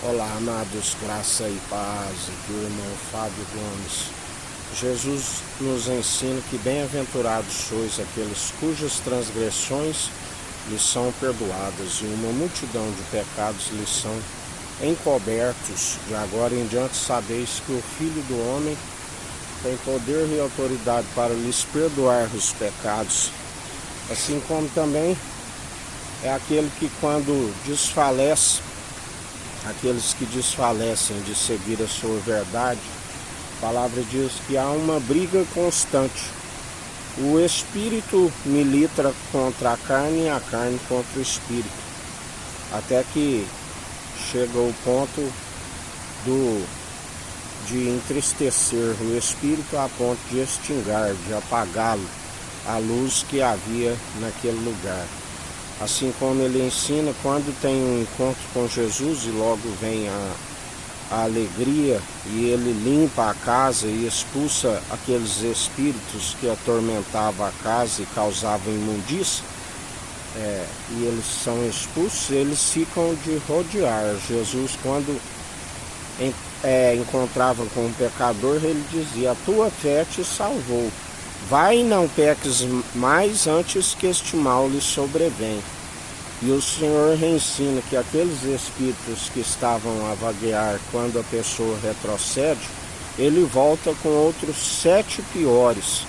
Olá, amados, graça e paz, aqui o irmão Fábio Gomes. Jesus nos ensina que bem-aventurados sois aqueles cujas transgressões lhes são perdoadas e uma multidão de pecados lhes são encobertos. De agora em diante sabeis que o Filho do Homem tem poder e autoridade para lhes perdoar os pecados, assim como também é aquele que quando desfalece, aqueles que desfalecem de seguir a sua verdade, a palavra diz que há uma briga constante. O espírito milita contra a carne e a carne contra o espírito, até que chega o ponto de entristecer o espírito a ponto de extinguir, de apagá-lo, a luz que havia naquele lugar. Assim como ele ensina, quando tem um encontro com Jesus e logo vem a alegria e ele limpa a casa e expulsa aqueles espíritos que atormentavam a casa e causavam imundícia, e eles são expulsos, eles ficam de rodear. Jesus, quando encontrava com um pecador, ele dizia: a tua fé te salvou. Vai e não peques mais antes que este mal lhe sobrevenha. E o Senhor ensina que aqueles espíritos que estavam a vaguear quando a pessoa retrocede, ele volta com outros 7 piores.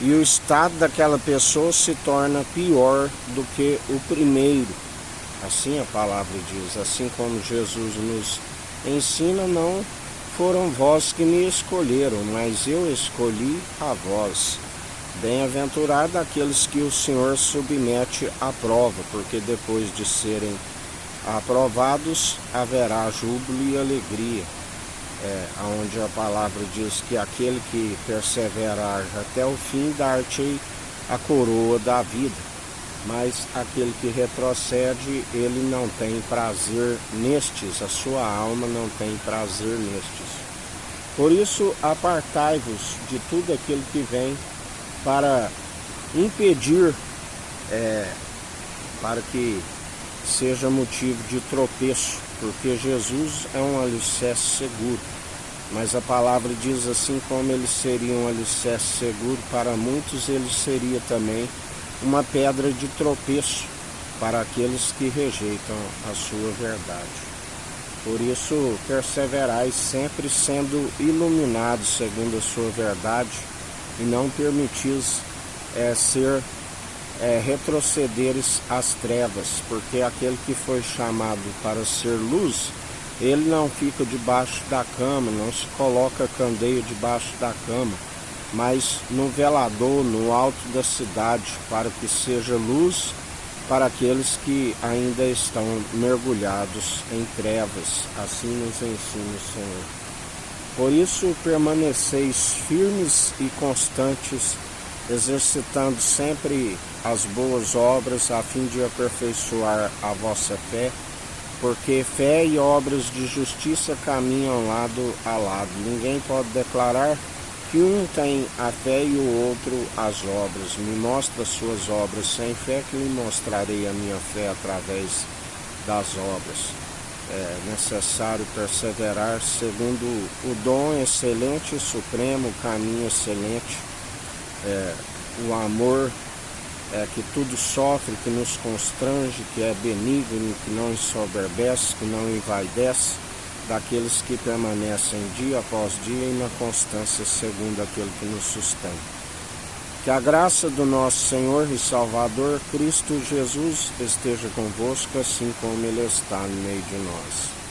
E o estado daquela pessoa se torna pior do que o primeiro. Assim a palavra diz, assim como Jesus nos ensina, não foram vós que me escolheram, mas eu escolhi a vós. Bem-aventurado aqueles que o Senhor submete à prova, porque depois de serem aprovados haverá júbilo e alegria, onde a palavra diz que aquele que perseverar até o fim dar-te a coroa da vida, mas aquele que retrocede, ele não tem prazer nestes, a sua alma não tem prazer nestes. Por isso apartai-vos de tudo aquilo que vem para impedir, para que seja motivo de tropeço, porque Jesus é um alicerce seguro, mas a palavra diz, assim como ele seria um alicerce seguro para muitos, ele seria também uma pedra de tropeço para aqueles que rejeitam a sua verdade. Por isso perseverai sempre sendo iluminados segundo a sua verdade, e não permitis retrocederes às trevas, porque aquele que foi chamado para ser luz, ele não fica debaixo da cama, não se coloca candeia debaixo da cama, mas no velador, no alto da cidade, para que seja luz para aqueles que ainda estão mergulhados em trevas. Assim nos ensina o Senhor. Por isso permaneceis firmes e constantes, exercitando sempre as boas obras, a fim de aperfeiçoar a vossa fé, porque fé e obras de justiça caminham lado a lado. Ninguém pode declarar que um tem a fé e o outro as obras. Me mostra as suas obras sem fé, que lhe mostrarei a minha fé através das obras. É necessário perseverar segundo o dom excelente e supremo, o caminho excelente, o amor que tudo sofre, que nos constrange, que é benigno, que não ensoberbece, que não envaidece, daqueles que permanecem dia após dia e na constância segundo aquele que nos sustenta. Que a graça do nosso Senhor e Salvador Cristo Jesus esteja convosco, assim como Ele está no meio de nós.